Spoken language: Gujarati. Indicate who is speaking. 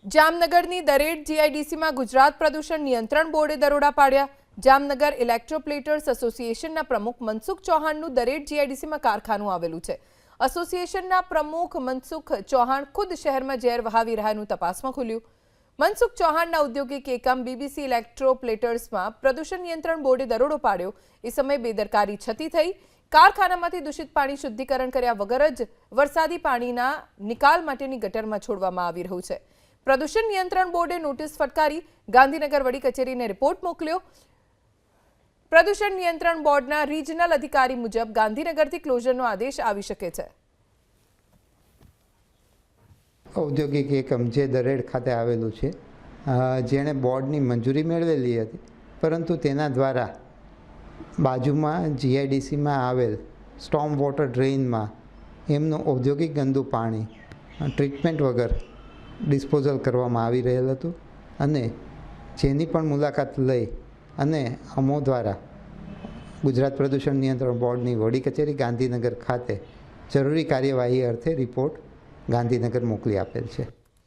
Speaker 1: જામનગરની દરેડ જીઆઈડીસીમાં ગુજરાત પ્રદૂષણ નિયંત્રણ બોર્ડે દરોડા પાડ્યા। જામનગર ઇલેક્ટ્રોપ્લેટર્સ એસોસિએશનના પ્રમુખ મનસુખ ચૌહાણનું દરેડ જીઆઈડીસીમાં કારખાનું આવેલું છે। એસોસિએશનના પ્રમુખ મનસુખ ચૌહાણ ખુદ શહેરમાં ઝેર વહાવી રહ્યાનું તપાસમાં ખુલ્યું। મનસુખ ચૌહાણના ઔદ્યોગિક એકમ બીબીસી ઇલેક્ટ્રોપ્લેટર્સમાં પ્રદૂષણ નિયંત્રણ બોર્ડે દરોડો પાડ્યો। એ સમયે બેદરકારી છતી થઈ। કારખાનામાંથી દૂષિત પાણી શુદ્ધિકરણ કર્યા વગર જ વરસાદી પાણીના નિકાલ માટેની ગટરમાં છોડવામાં આવી રહ્યું છે। પ્રદૂષણ નિયંત્રણ બોર્ડે નોટિસ ફટકારી ગાંધીનગર વડી કચેરીને રિપોર્ટ મોકલ્યો। પ્રદૂષણ નિયંત્રણ બોર્ડના રિજનલ અધિકારી મુજબ ગાંધીનગરથી ક્લોઝરનો આદેશ આવી શકે છે।
Speaker 2: ઔદ્યોગિક એકમ જે દરેડ ખાતે આવેલું છે, જેણે બોર્ડની મંજૂરી મેળવેલી હતી, પરંતુ તેના દ્વારા બાજુમાં જીઆઈડીસીમાં આવેલ સ્ટોર્મ વોટર ડ્રેઇનમાં એમનું ઔદ્યોગિક ગંદુ પાણી ટ્રીટમેન્ટ વગર ડિસ્પોઝલ કરવામાં આવી રહેલ હતું અને જેની પણ મુલાકાત લઈ અને અમો દ્વારા ગુજરાત પ્રદૂષણ નિયંત્રણ બોર્ડની વડી કચેરી ગાંધીનગર ખાતે જરૂરી કાર્યવાહી અર્થે રિપોર્ટ ગાંધીનગર મોકલી આપેલ છે।